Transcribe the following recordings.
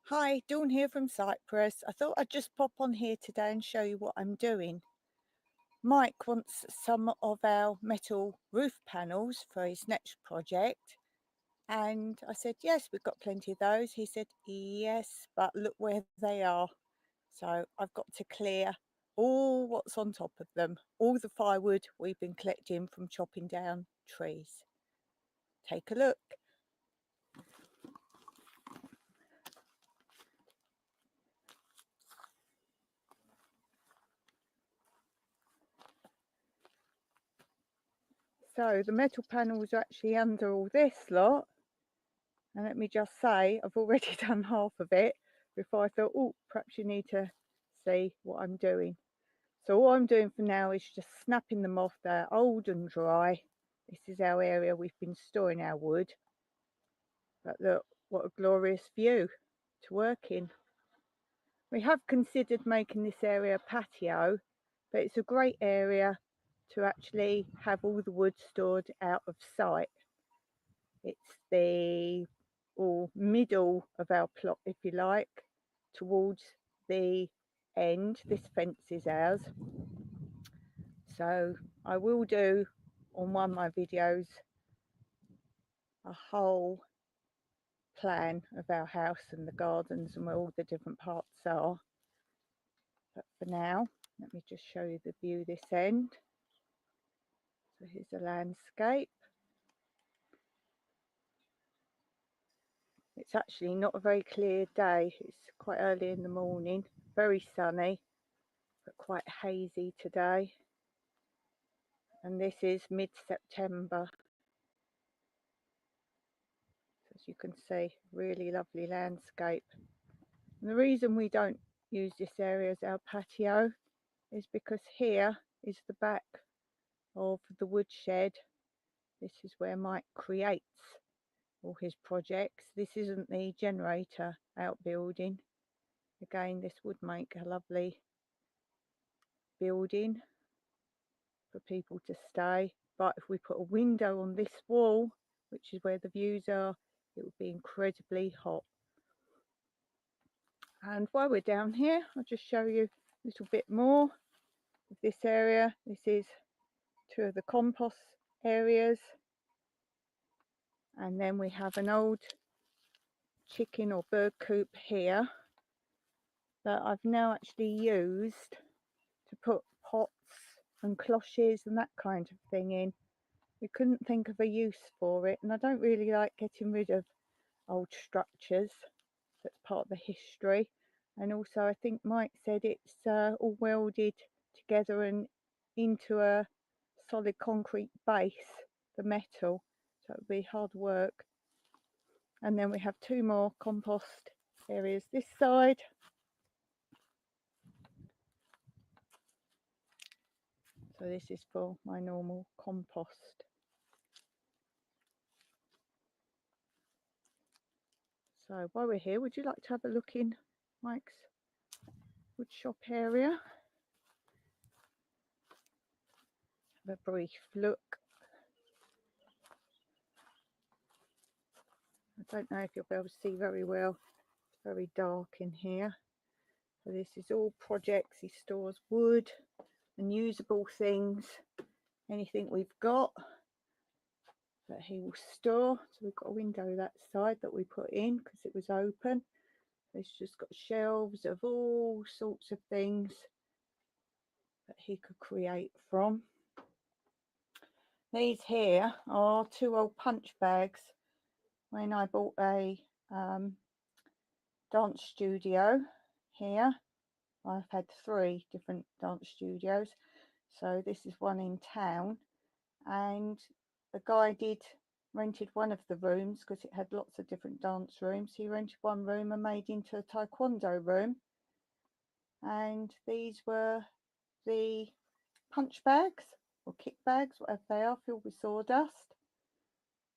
Hi, Dawn here from Cyprus. I thought I'd just pop on here today and show you what I'm doing. Mike wants some of our metal roof panels for his next project. And I said, yes, we've got plenty of those. He said, yes, but look where they are. So I've got to clear all what's on top of them, all the firewood we've been collecting from chopping down trees. Take a look. So the metal panels are actually under all this lot. And let me just say, I've already done half of it before I thought, oh, perhaps you need to see what I'm doing. So all I'm doing for now is just snapping them off. They're old and dry. This is our area we've been storing our wood. But look, what a glorious view to work in. We have considered making this area a patio, but it's a great area to actually have all the wood stored out of sight. It's the middle of our plot, if you like, towards the end. This fence is ours. So I will do on one of my videos a whole plan of our house and the gardens and where all the different parts are. But for now, let me just show you the view this end. So here's the landscape. It's actually not a very clear day. It's quite early in the morning, very sunny, but quite hazy today. And this is mid-September. As you can see, really lovely landscape. And the reason we don't use this area as our patio is because here is the back of the woodshed. This is where Mike creates all his projects. This isn't the generator outbuilding. Again, this would make a lovely building for people to stay. But if we put a window on this wall, which is where the views are, it would be incredibly hot. And while we're down here, I'll just show you a little bit more of this area. This is two of the compost areas. And then we have an old chicken or bird coop here that I've now actually used to put pots and cloches and that kind of thing in. We couldn't think of a use for it, and I don't really like getting rid of old structures. That's part of the history. And also I think Mike said it's all welded together and into a solid concrete base, the metal, so it would be hard work. And then we have two more compost areas this side. So this is for my normal compost. So while we're here, would you like to have a look in Mike's wood shop area? Have a brief look. I don't know if you'll be able to see very well. It's very dark in here. So this is all projects. He stores wood and usable things, anything we've got that he will store. So we've got a window that side that we put in because it was open. It's just got shelves of all sorts of things that he could create from. These here are two old punch bags. When I bought a dance studio here, I've had 3 different dance studios. So this is one in town, and the guy rented one of the rooms because it had lots of different dance rooms. He rented one room and made into a taekwondo room, and these were the punch bags or kick bags, whatever they are, filled with sawdust,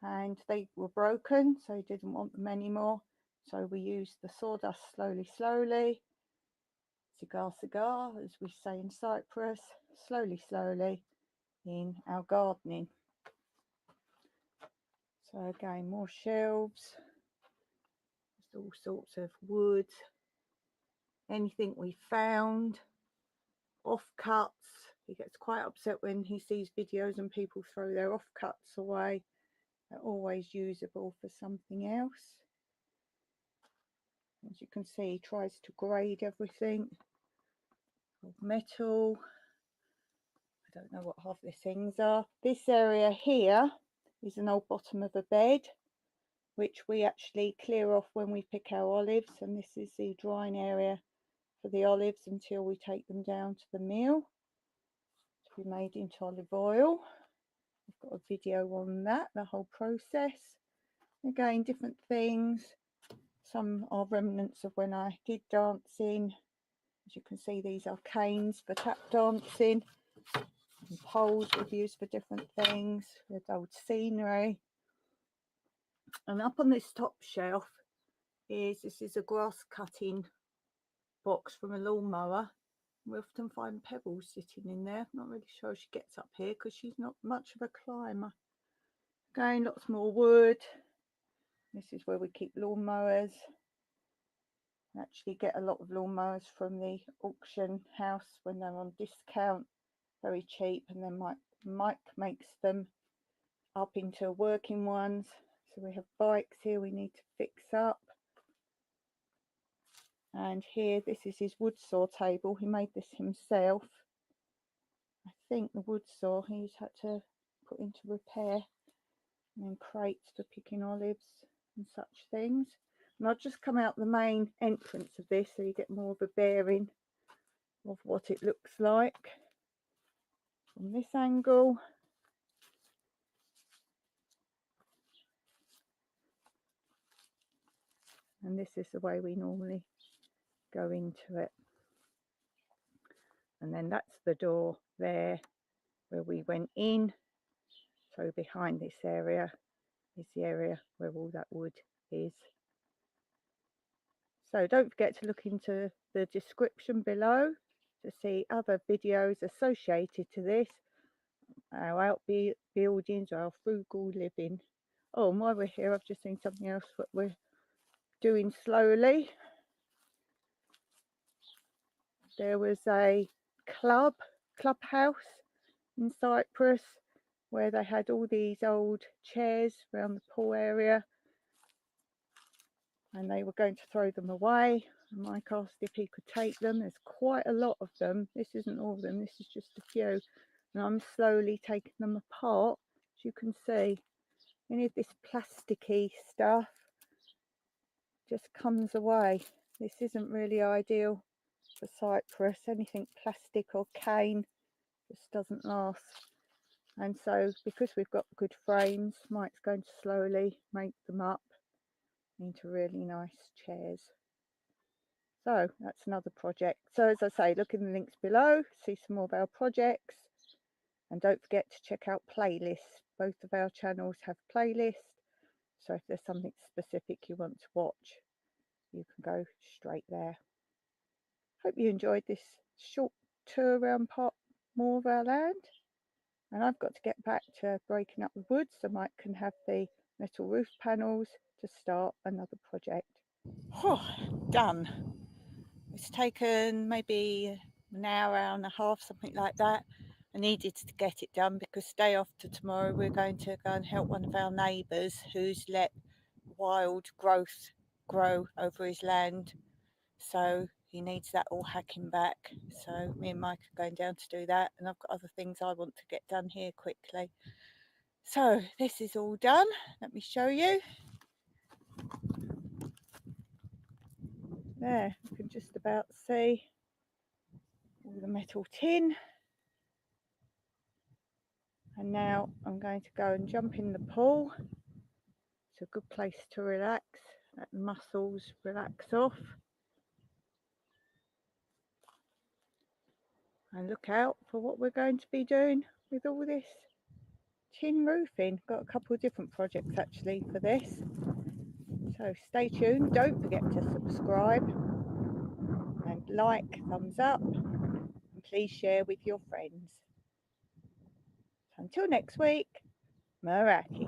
and they were broken, so he didn't want them anymore. So we used the sawdust slowly, cigar, as we say in Cyprus, slowly in our gardening. So again, more shelves. all sorts of wood, anything we found, offcuts. He gets quite upset when he sees videos and people throw their offcuts away. They're always usable for something else. As you can see, he tries to grade everything. Metal. I don't know what half these things are. This area here is an old bottom of a bed, which we actually clear off when we pick our olives, and this is the drying area for the olives until we take them down to the mill to be made into olive oil. I've got a video on that, the whole process. Again, different things. Some are remnants of when I did dancing. As you can see, these are canes for tap dancing, and poles we've used for different things. There's old scenery. And up on this top shelf this is a grass cutting box from a lawnmower. We often find Pebbles sitting in there. Not really sure she gets up here because she's not much of a climber. Again, lots more wood. This is where we keep lawnmowers. We actually get a lot of lawnmowers from the auction house when they're on discount, very cheap, and then Mike makes them up into working ones. So we have bikes here we need to fix up. And here, this is his wood saw table. He made this himself. I think the wood saw he's had to put into repair. And then crates for picking olives and such things. And I'll just come out the main entrance of this so you get more of a bearing of what it looks like from this angle. And this is the way we normally go into it. And then that's the door there where we went in. So behind this area is the area where all that wood is. So don't forget to look into the description below to see other videos associated to this, our outbuildings, our frugal living. Oh, while we're here, I've just seen something else that we're doing slowly. There was a clubhouse in Cyprus where they had all these old chairs around the pool area, and they were going to throw them away. And Mike asked if he could take them. There's quite a lot of them. This isn't all of them, this is just a few. And I'm slowly taking them apart. As you can see, any of this plasticky stuff just comes away. This isn't really ideal for Cyprus. Anything plastic or cane just doesn't last. And so because we've got good frames, Mike's going to slowly make them up into really nice chairs. So that's another project. So as I say, look in the links below, see some more of our projects, and don't forget to check out playlists. Both of our channels have playlists, so if there's something specific you want to watch, you can go straight there. Hope you enjoyed this short tour around part more of our land, and I've got to get back to breaking up the wood so Mike can have the metal roof panels to start another project. Oh, done. It's taken maybe an hour and a half, something like that. I needed to get it done because day after tomorrow we're going to go and help one of our neighbours who's let wild growth grow over his land. So he needs that all hacking back. So me and Mike are going down to do that, and I've got other things I want to get done here quickly. So this is all done. Let me show you. There, you can just about see all the metal tin. And now I'm going to go and jump in the pool. It's a good place to relax, let the muscles relax off. And look out for what we're going to be doing with all this tin roofing. Got a couple of different projects actually for this. So stay tuned, don't forget to subscribe and like, thumbs up, and please share with your friends. So until next week, Meraki.